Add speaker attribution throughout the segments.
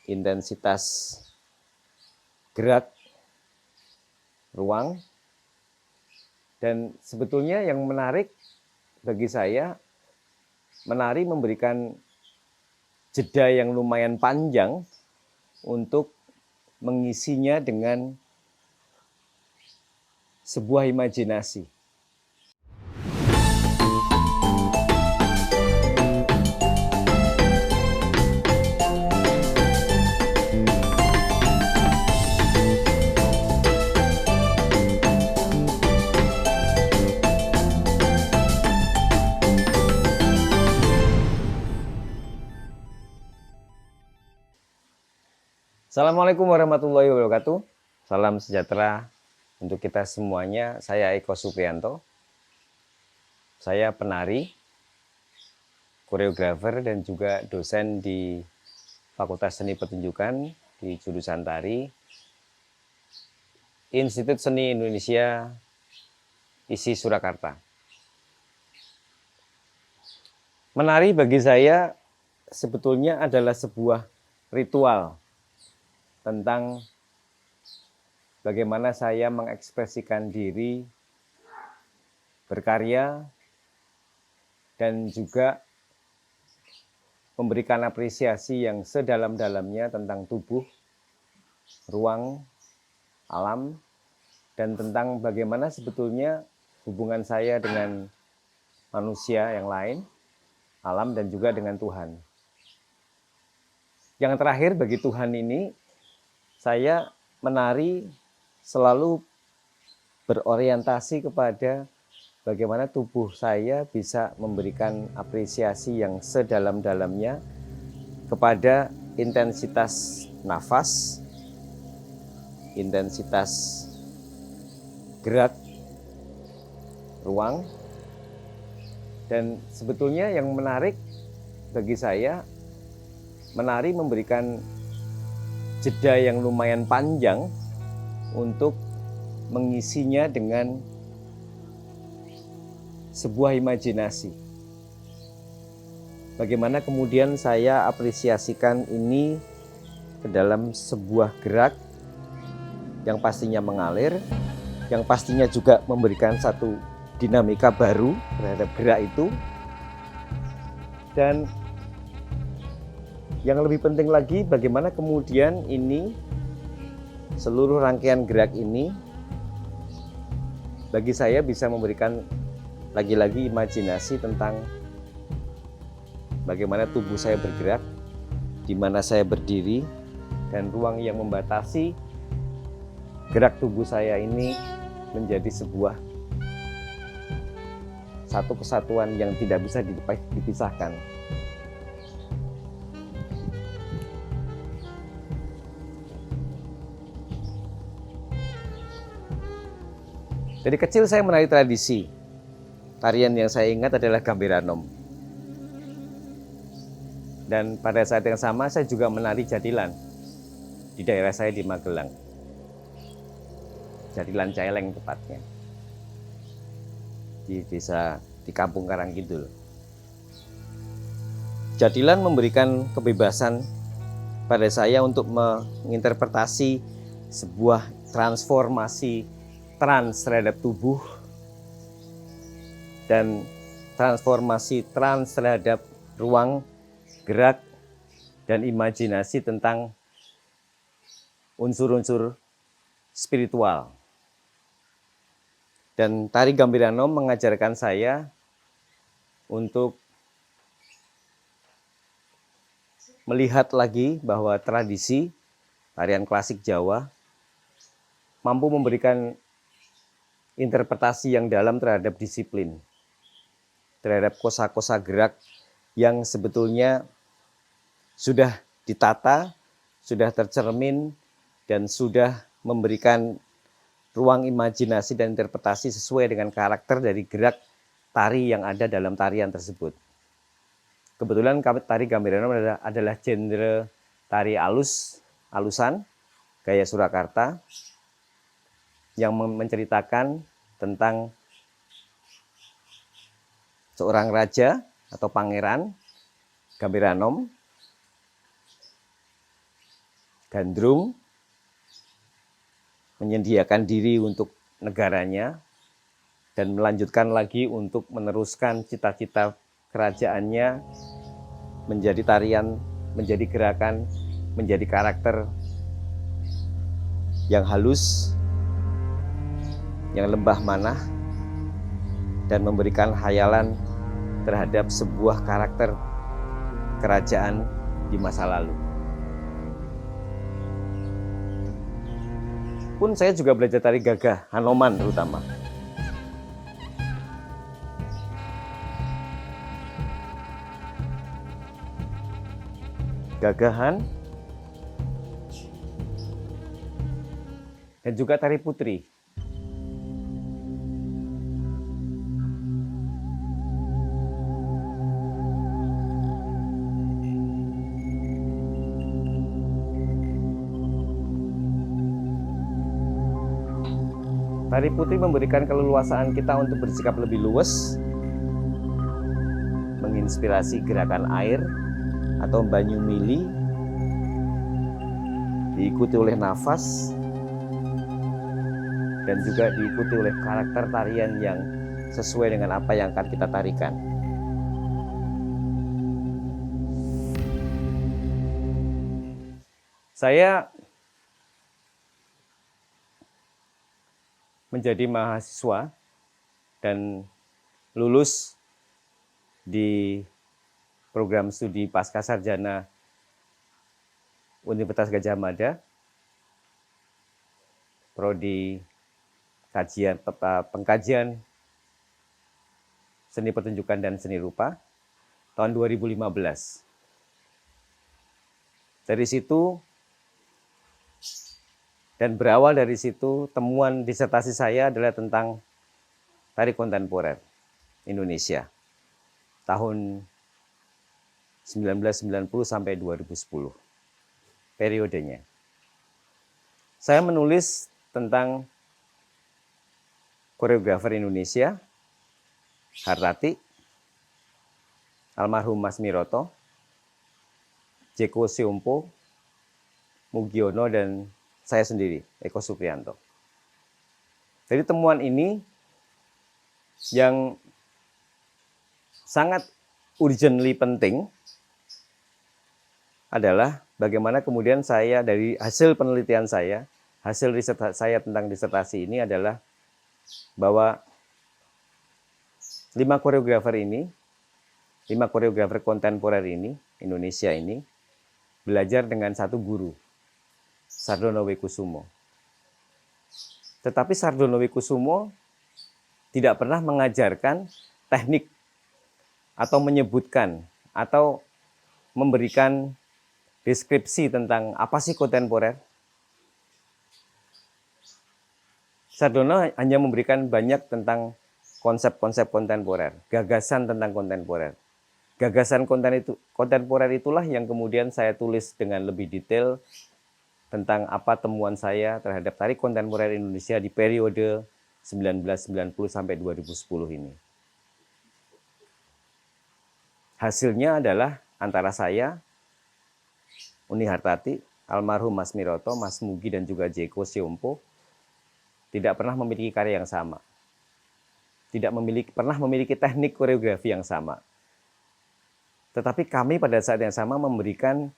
Speaker 1: intensitas gerak, ruang, dan sebetulnya yang menarik bagi saya, menari memberikan jeda yang lumayan panjang untuk mengisinya dengan sebuah imajinasi. Assalamualaikum warahmatullahi wabarakatuh. Salam sejahtera untuk kita semuanya. Saya Eko Supriyanto. Saya penari, koreografer, dan juga dosen di Fakultas Seni Pertunjukan di jurusan tari Institut Seni Indonesia ISI Surakarta. Menari bagi saya sebetulnya adalah sebuah ritual tentang bagaimana saya mengekspresikan diri, berkarya, dan juga memberikan apresiasi yang sedalam-dalamnya tentang tubuh, ruang, alam, dan tentang bagaimana sebetulnya hubungan saya dengan manusia yang lain, alam, dan juga dengan Tuhan. Yang terakhir bagi Tuhan ini, saya menari selalu berorientasi kepada bagaimana tubuh saya bisa memberikan apresiasi yang sedalam-dalamnya kepada intensitas nafas, intensitas gerak, ruang, dan sebetulnya yang menarik bagi saya, menari memberikan jeda yang lumayan panjang untuk mengisinya dengan sebuah imajinasi. Bagaimana kemudian saya apresiasikan ini ke dalam sebuah gerak yang pastinya mengalir, yang pastinya juga memberikan satu dinamika baru terhadap gerak itu. Dan yang lebih penting lagi, bagaimana kemudian ini, seluruh rangkaian gerak ini, bagi saya bisa memberikan lagi-lagi imajinasi tentang bagaimana tubuh saya bergerak, di mana saya berdiri, dan ruang yang membatasi gerak tubuh saya ini menjadi sebuah satu kesatuan yang tidak bisa dipisahkan. Dari kecil saya menari tradisi. Tarian yang saya ingat adalah Gambiranom. Dan pada saat yang sama saya juga menari jadilan di daerah saya di Magelang. Jadilan Caeleng tepatnya. Di desa di Kampung Karangkidul. Jadilan memberikan kebebasan pada saya untuk menginterpretasi sebuah transformasi trans terhadap tubuh dan transformasi trans terhadap ruang, gerak, dan imajinasi tentang unsur-unsur spiritual. Dan tari Gambiranom mengajarkan saya untuk melihat lagi bahwa tradisi tarian klasik Jawa mampu memberikan interpretasi yang dalam terhadap disiplin, terhadap kosa-kosa gerak yang sebetulnya sudah ditata, sudah tercermin, dan sudah memberikan ruang imajinasi dan interpretasi sesuai dengan karakter dari gerak tari yang ada dalam tarian tersebut. Kebetulan tari Gambiranom adalah genre tari alusan, gaya Surakarta, yang menceritakan tentang seorang raja atau pangeran Gambiranom gandrung, menyediakan diri untuk negaranya, dan melanjutkan lagi untuk meneruskan cita-cita kerajaannya menjadi tarian, menjadi gerakan, menjadi karakter yang halus, yang lembah manah, dan memberikan hayalan terhadap sebuah karakter kerajaan di masa lalu. Pun saya juga belajar tari gagah, Hanoman terutama. Gagahan dan juga tari putri. Tari putri memberikan keleluasaan kita untuk bersikap lebih luwes, menginspirasi gerakan air atau banyu mili, diikuti oleh nafas, dan juga diikuti oleh karakter tarian yang sesuai dengan apa yang akan kita tarikan. Saya menjadi mahasiswa dan lulus di program studi Pascasarjana Universitas Gadjah Mada, prodi pengkajian seni pertunjukan dan seni rupa tahun 2015. Dari situ dan berawal dari situ, temuan disertasi saya adalah tentang tari kontemporer Indonesia tahun 1990 sampai 2010 periodenya. Saya menulis tentang koreografer Indonesia, Hartati, almarhum Mas Miroto, Jeko Seompo, Mugiono, dan saya sendiri, Eko Supriyanto. Jadi temuan ini yang sangat urgently penting adalah bagaimana kemudian saya dari hasil penelitian saya, hasil riset saya tentang disertasi ini adalah bahwa 5 koreografer kontemporer ini, Indonesia ini, belajar dengan satu guru, Sardono Wekusumo. Tetapi Sardono Wekusumo tidak pernah mengajarkan teknik atau menyebutkan atau memberikan deskripsi tentang apa sih kontemporer. Sardono hanya memberikan banyak tentang konsep-konsep kontemporer, gagasan tentang kontemporer. Gagasan kontemporer itulah yang kemudian saya tulis dengan lebih detail tentang apa temuan saya terhadap tari kontemporer Indonesia di periode 1990 sampai 2010 ini. Hasilnya adalah antara saya, Uni Hartati, almarhum Mas Miroto, Mas Mugi, dan juga Jeko Seompo tidak pernah memiliki karya yang sama. Tidak pernah memiliki teknik koreografi yang sama. Tetapi kami pada saat yang sama memberikan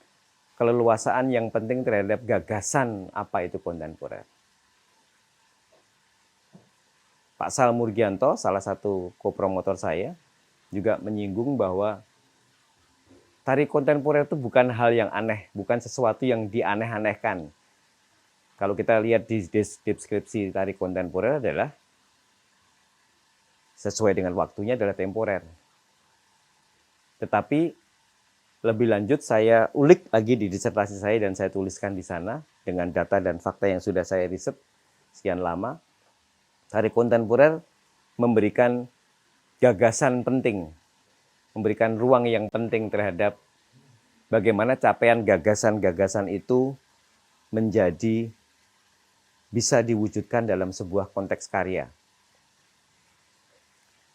Speaker 1: keleluasaan yang penting terhadap gagasan apa itu kontemporer. Pak Sal Murgianto, salah satu kopromotor saya, juga menyinggung bahwa tari kontemporer itu bukan hal yang aneh, bukan sesuatu yang dianeh-anehkan. Kalau kita lihat di deskripsi tari kontemporer adalah sesuai dengan waktunya adalah temporer. Tetapi lebih lanjut saya ulik lagi di disertasi saya dan saya tuliskan di sana dengan data dan fakta yang sudah saya riset sekian lama. Tari kontemporer memberikan gagasan penting, memberikan ruang yang penting terhadap bagaimana capaian gagasan-gagasan itu menjadi bisa diwujudkan dalam sebuah konteks karya.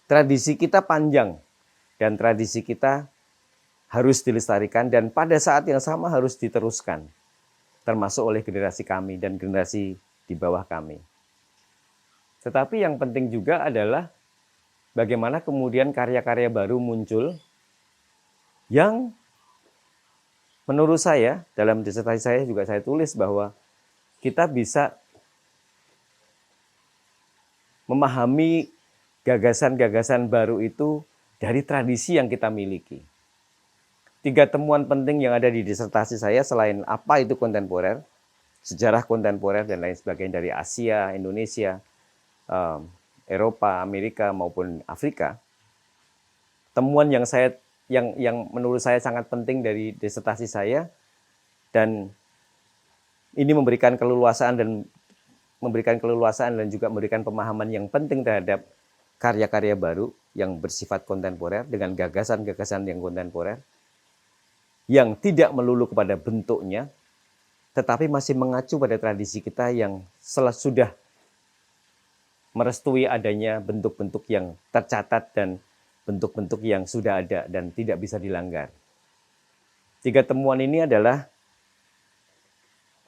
Speaker 1: Tradisi kita panjang dan tradisi kita harus dilestarikan dan pada saat yang sama harus diteruskan. termasuk oleh generasi kami dan generasi di bawah kami. Tetapi yang penting juga adalah bagaimana kemudian karya-karya baru muncul yang menurut saya, dalam disertasi saya juga saya tulis bahwa kita bisa memahami gagasan-gagasan baru itu dari tradisi yang kita miliki. 3 temuan penting yang ada di disertasi saya selain apa itu kontemporer, sejarah kontemporer dan lain sebagainya dari Asia, Indonesia, Eropa, Amerika maupun Afrika. Temuan yang menurut saya sangat penting dari disertasi saya dan ini memberikan keleluasaan dan juga memberikan pemahaman yang penting terhadap karya-karya baru yang bersifat kontemporer dengan gagasan-gagasan yang kontemporer yang tidak melulu kepada bentuknya, tetapi masih mengacu pada tradisi kita yang sudah merestui adanya bentuk-bentuk yang tercatat dan bentuk-bentuk yang sudah ada dan tidak bisa dilanggar. 3 temuan ini adalah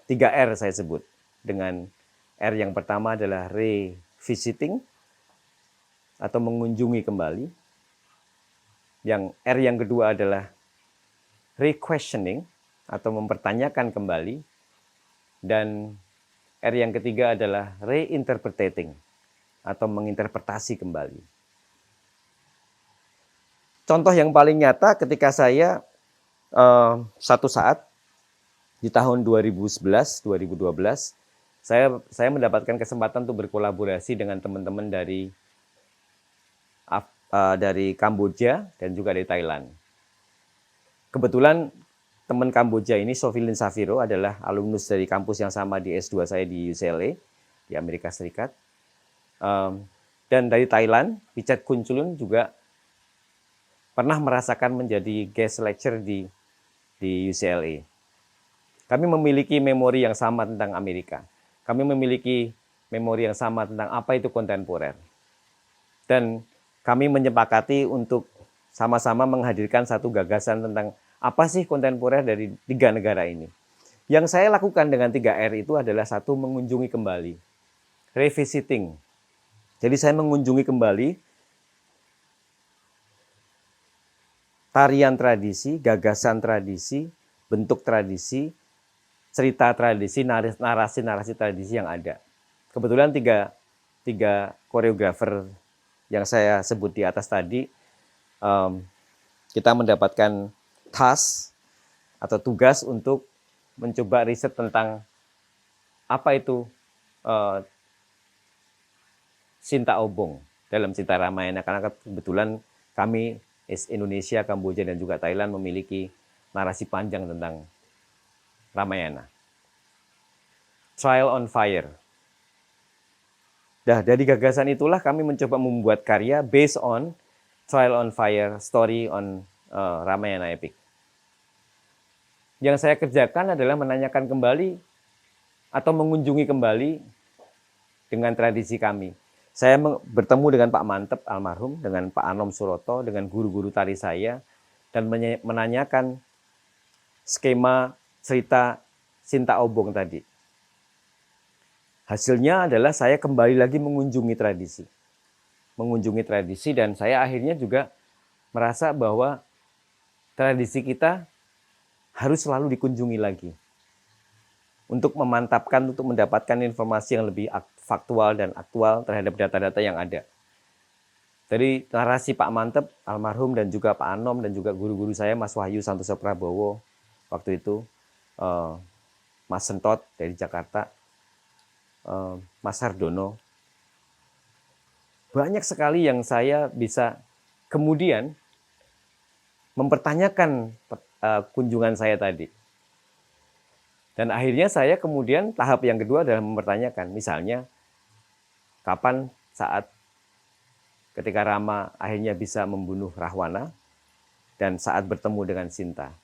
Speaker 1: 3 R saya sebut. Dengan R yang pertama adalah revisiting atau mengunjungi kembali. Yang R yang kedua adalah re-questioning atau mempertanyakan kembali. Dan R yang ketiga adalah reinterpreting atau menginterpretasi kembali. Contoh yang paling nyata ketika saya satu saat di tahun 2011-2012 saya mendapatkan kesempatan untuk berkolaborasi dengan teman-teman dari Kamboja dan juga dari Thailand. Kebetulan teman Kamboja ini, Sophilin Safiro, adalah alumnus dari kampus yang sama di S2 saya di UCLA, di Amerika Serikat. Dan dari Thailand, Pichad Kunchulun juga pernah merasakan menjadi guest lecturer di UCLA. Kami memiliki memori yang sama tentang Amerika. Kami memiliki memori yang sama tentang apa itu kontemporer. Dan kami menyepakati untuk sama-sama menghadirkan satu gagasan tentang apa sih kontemporer dari 3 negara ini. Yang saya lakukan dengan 3R itu adalah satu, mengunjungi kembali. Revisiting. Jadi saya mengunjungi kembali tarian tradisi, gagasan tradisi, bentuk tradisi, cerita tradisi, narasi-narasi tradisi yang ada. Kebetulan tiga koreografer yang saya sebut di atas tadi, kita mendapatkan task atau tugas untuk mencoba riset tentang apa itu Sinta Obong dalam cerita Ramayana, karena kebetulan kami Indonesia, Kamboja dan juga Thailand memiliki narasi panjang tentang Ramayana. Trial on Fire. Dari gagasan itulah kami mencoba membuat karya based on Trial on Fire, story on Ramayana epic. Yang saya kerjakan adalah menanyakan kembali atau mengunjungi kembali dengan tradisi kami. Saya bertemu dengan Pak Mantep almarhum, dengan Pak Anom Suroto, dengan guru-guru tari saya, dan menanyakan skema cerita Sinta Obong tadi. Hasilnya adalah saya kembali lagi mengunjungi tradisi dan saya akhirnya juga merasa bahwa tradisi kita harus selalu dikunjungi lagi untuk memantapkan, untuk mendapatkan informasi yang lebih faktual dan aktual terhadap data-data yang ada. Dari narasi Pak Mantep almarhum dan juga Pak Anom dan juga guru-guru saya, Mas Wahyu Santoso Prabowo waktu itu, Mas Sentot dari Jakarta, Mas Hardono. Banyak sekali yang saya bisa kemudian mempertanyakan kunjungan saya tadi. Dan akhirnya saya kemudian tahap yang kedua adalah mempertanyakan, misalnya kapan saat ketika Rama akhirnya bisa membunuh Rahwana dan saat bertemu dengan Sinta.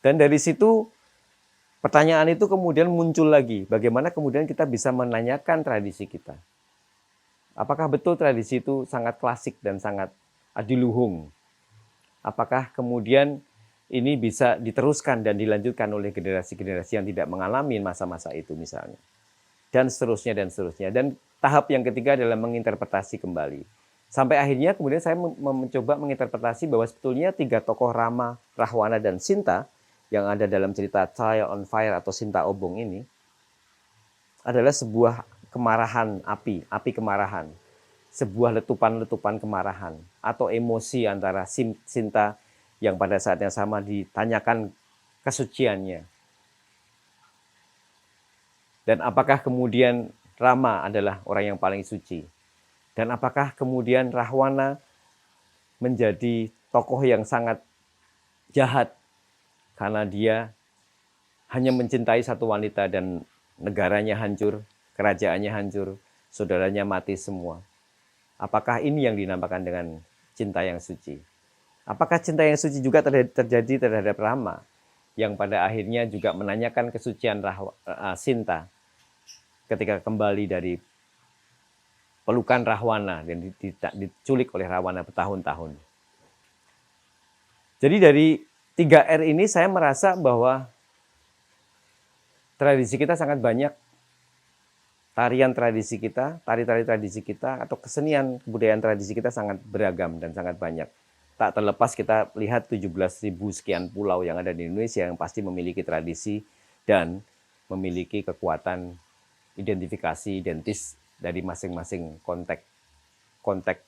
Speaker 1: Dan dari situ pertanyaan itu kemudian muncul lagi, bagaimana kemudian kita bisa menanyakan tradisi kita. Apakah betul tradisi itu sangat klasik dan sangat adiluhung? Apakah kemudian ini bisa diteruskan dan dilanjutkan oleh generasi-generasi yang tidak mengalami masa-masa itu misalnya. Dan seterusnya, dan seterusnya. Dan tahap yang ketiga adalah menginterpretasi kembali. Sampai akhirnya kemudian saya mencoba menginterpretasi bahwa sebetulnya 3 tokoh Rama, Rahwana, dan Sinta yang ada dalam cerita Child on Fire atau Sinta Obong ini adalah sebuah kemarahan api kemarahan. Sebuah letupan-letupan kemarahan atau emosi antara Sinta yang pada saat yang sama ditanyakan kesuciannya. Dan apakah kemudian Rama adalah orang yang paling suci? Dan apakah kemudian Rahwana menjadi tokoh yang sangat jahat karena dia hanya mencintai satu wanita dan negaranya hancur, kerajaannya hancur, saudaranya mati semua? Apakah ini yang dinamakan dengan cinta yang suci? Apakah cinta yang suci juga terjadi terhadap Rama yang pada akhirnya juga menanyakan kesucian Sinta ketika kembali dari pelukan Rahwana dan diculik oleh Rahwana bertahun-tahun. Jadi dari 3R ini saya merasa bahwa tradisi kita sangat banyak. Tarian tradisi kita, tari-tari tradisi kita, atau kesenian kebudayaan tradisi kita sangat beragam dan sangat banyak. Tak terlepas kita lihat 17.000 sekian pulau yang ada di Indonesia yang pasti memiliki tradisi dan memiliki kekuatan identifikasi identis dari masing-masing konteks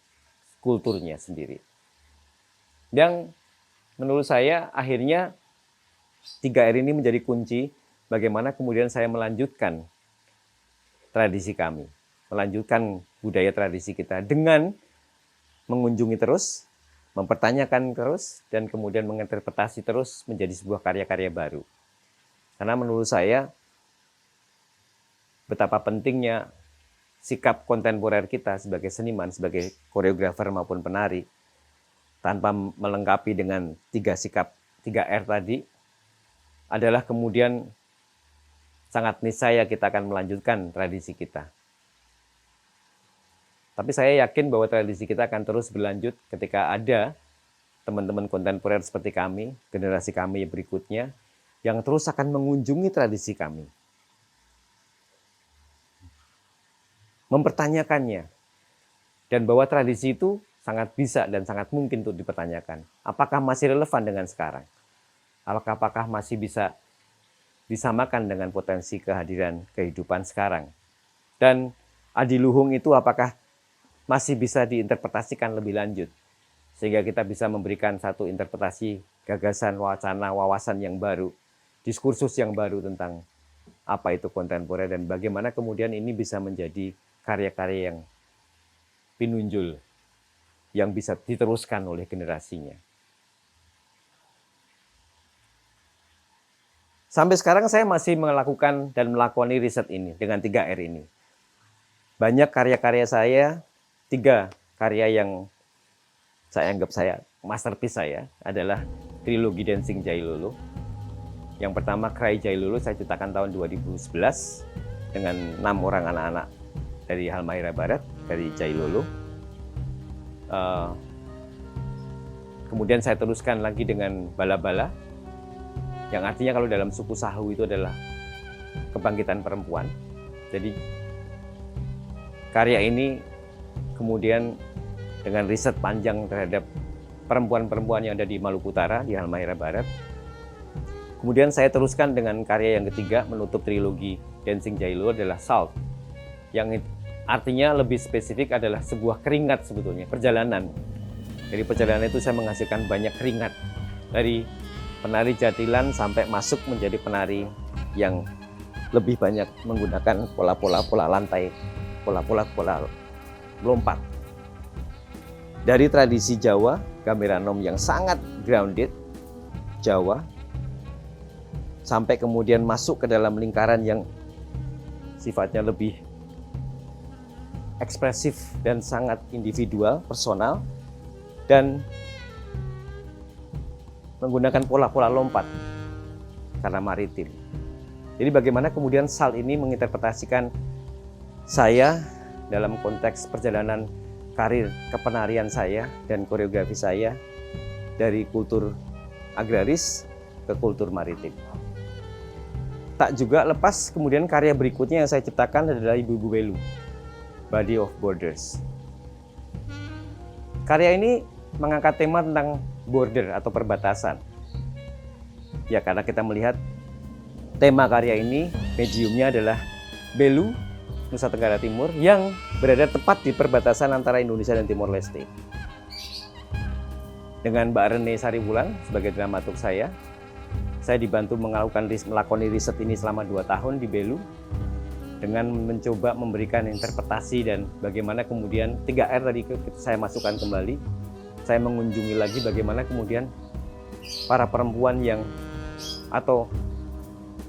Speaker 1: kulturnya sendiri. Yang menurut saya akhirnya 3R ini menjadi kunci bagaimana kemudian saya melanjutkan tradisi kami, melanjutkan budaya tradisi kita dengan mengunjungi terus, mempertanyakan terus, dan kemudian menginterpretasi terus menjadi sebuah karya-karya baru. Karena menurut saya betapa pentingnya sikap kontemporer kita sebagai seniman, sebagai koreografer maupun penari, tanpa melengkapi dengan 3R tadi, adalah kemudian sangat niscaya kita akan melanjutkan tradisi kita. Tapi saya yakin bahwa tradisi kita akan terus berlanjut ketika ada teman-teman kontemporer seperti kami, generasi kami berikutnya, yang terus akan mengunjungi tradisi kami. Mempertanyakannya. Dan bahwa tradisi itu sangat bisa dan sangat mungkin untuk dipertanyakan. Apakah masih relevan dengan sekarang? Apakah masih bisa disamakan dengan potensi kehadiran kehidupan sekarang? Dan adiluhung itu apakah masih bisa diinterpretasikan lebih lanjut? Sehingga kita bisa memberikan satu interpretasi, gagasan, wacana, wawasan yang baru, diskursus yang baru tentang apa itu kontemporer dan bagaimana kemudian ini bisa menjadi karya-karya yang pinunjul, yang bisa diteruskan oleh generasinya. Sampai sekarang saya masih melakukan dan melakoni riset ini dengan 3R ini. Banyak karya-karya saya, 3 karya yang saya anggap masterpiece saya adalah trilogi Dancing Jailolo. Yang pertama Cry Jailolo saya ciptakan tahun 2011 dengan 6 orang anak-anak dari Halmahera Barat, dari Jailolo. Kemudian saya teruskan lagi dengan Bala-Bala, yang artinya kalau dalam suku Sahu itu adalah kebangkitan perempuan. Jadi karya ini kemudian dengan riset panjang terhadap perempuan-perempuan yang ada di Maluku Utara, di Halmahera Barat. Kemudian saya teruskan dengan karya yang ketiga menutup trilogi Dancing Jailolo adalah Salt, yang artinya lebih spesifik adalah sebuah keringat sebetulnya, perjalanan. Dari perjalanan itu saya menghasilkan banyak keringat dari penari jatilan sampai masuk menjadi penari yang lebih banyak menggunakan pola lantai, pola lompat. Dari tradisi Jawa, Gameranom yang sangat grounded Jawa, sampai kemudian masuk ke dalam lingkaran yang sifatnya lebih ekspresif dan sangat individual, personal, dan menggunakan pola lompat karena maritim. Jadi bagaimana kemudian Salt ini menginterpretasikan saya dalam konteks perjalanan karir kepenarian saya dan koreografi saya dari kultur agraris ke kultur maritim. Tak juga lepas kemudian karya berikutnya yang saya ciptakan adalah Ibu-Ibu Belu, Body of Borders. Karya ini mengangkat tema tentang border atau perbatasan. Ya, karena kita melihat tema karya ini, mediumnya adalah Belu, Nusa Tenggara Timur, yang berada tepat di perbatasan antara Indonesia dan Timor Leste. Dengan Mbak Rene Sariwulan sebagai dramaturg saya dibantu melakoni riset ini selama 2 tahun di Belu, dengan mencoba memberikan interpretasi dan bagaimana kemudian 3R tadi saya masukkan kembali. Saya mengunjungi lagi bagaimana kemudian para perempuan atau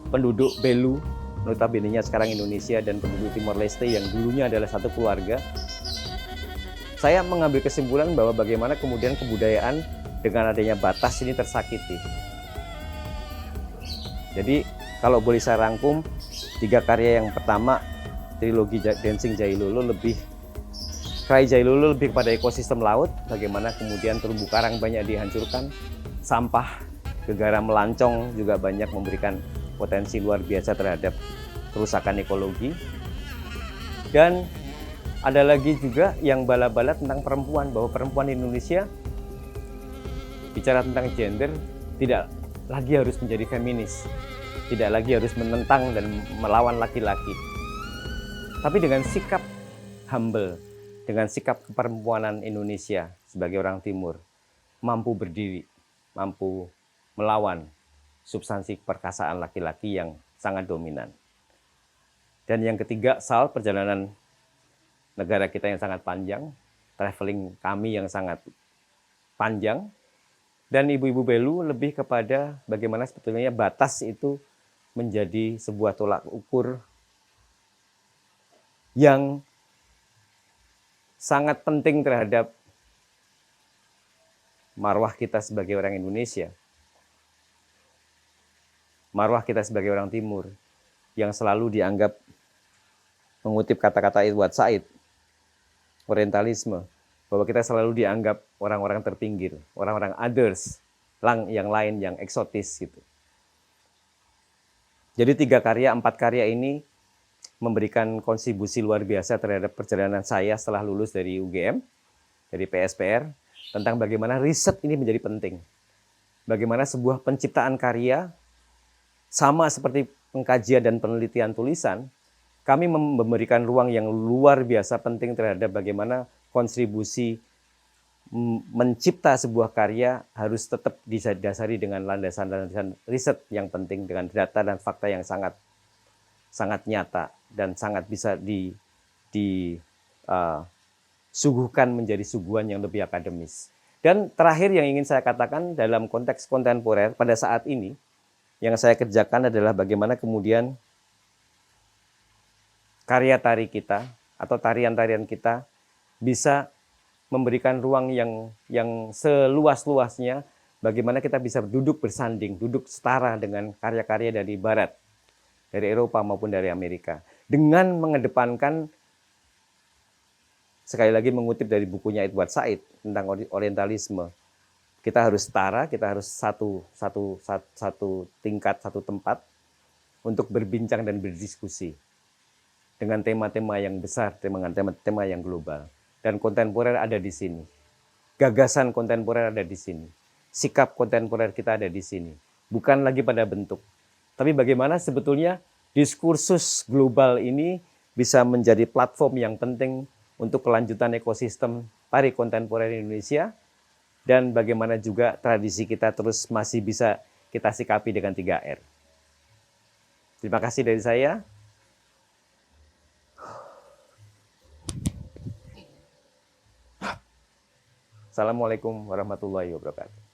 Speaker 1: penduduk Belu, notabene-nya sekarang Indonesia, dan penduduk Timor Leste yang dulunya adalah satu keluarga. Saya mengambil kesimpulan bahwa bagaimana kemudian kebudayaan dengan adanya batas ini tersakiti. Jadi kalau boleh saya rangkum, 3 karya yang pertama, trilogi Dancing Jailolo Cry Jailolo lebih kepada ekosistem laut, bagaimana kemudian terumbu karang banyak dihancurkan, sampah gegara melancong juga banyak memberikan potensi luar biasa terhadap kerusakan ekologi. Dan ada lagi juga yang bala-bala tentang perempuan, bahwa perempuan Indonesia bicara tentang gender tidak lagi harus menjadi feminis, tidak lagi harus menentang dan melawan laki-laki, tapi dengan sikap humble, dengan sikap keperempuanan Indonesia sebagai orang Timur, mampu berdiri, mampu melawan substansi perkasaan laki-laki yang sangat dominan. Dan yang ketiga, Sal, perjalanan negara kita yang sangat panjang, traveling kami yang sangat panjang. Dan Ibu-Ibu Belu lebih kepada bagaimana sebetulnya batas itu menjadi sebuah tolak ukur yang sangat penting terhadap marwah kita sebagai orang Indonesia, marwah kita sebagai orang Timur, yang selalu dianggap, mengutip kata-kata Edward Said, orientalisme, bahwa kita selalu dianggap orang-orang terpinggir, orang-orang others, yang lain, yang eksotis gitu. Jadi 3 karya, 4 karya ini memberikan kontribusi luar biasa terhadap perjalanan saya setelah lulus dari UGM, dari PSPR, tentang bagaimana riset ini menjadi penting. Bagaimana sebuah penciptaan karya, sama seperti pengkajian dan penelitian tulisan, kami memberikan ruang yang luar biasa penting terhadap bagaimana kontribusi mencipta sebuah karya harus tetap didasari dengan landasan-landasan riset yang penting, dengan data dan fakta yang sangat nyata dan sangat bisa disuguhkan menjadi suguhan yang lebih akademis. Dan terakhir yang ingin saya katakan dalam konteks kontemporer pada saat ini, yang saya kerjakan adalah bagaimana kemudian karya tari kita atau tarian-tarian kita bisa memberikan ruang yang seluas-luasnya, bagaimana kita bisa duduk bersanding, duduk setara dengan karya-karya dari Barat, dari Eropa maupun dari Amerika, dengan mengedepankan, sekali lagi mengutip dari bukunya Edward Said tentang orientalisme, kita harus setara, kita harus satu tingkat, satu tempat untuk berbincang dan berdiskusi dengan tema-tema yang besar, dengan tema-tema yang global. Dan kontemporer ada di sini. Gagasan kontemporer ada di sini. Sikap kontemporer kita ada di sini. Bukan lagi pada bentuk. Tapi bagaimana sebetulnya diskursus global ini bisa menjadi platform yang penting untuk kelanjutan ekosistem tari kontemporer Indonesia, dan bagaimana juga tradisi kita terus masih bisa kita sikapi dengan 3R. Terima kasih dari saya. Assalamualaikum warahmatullahi wabarakatuh.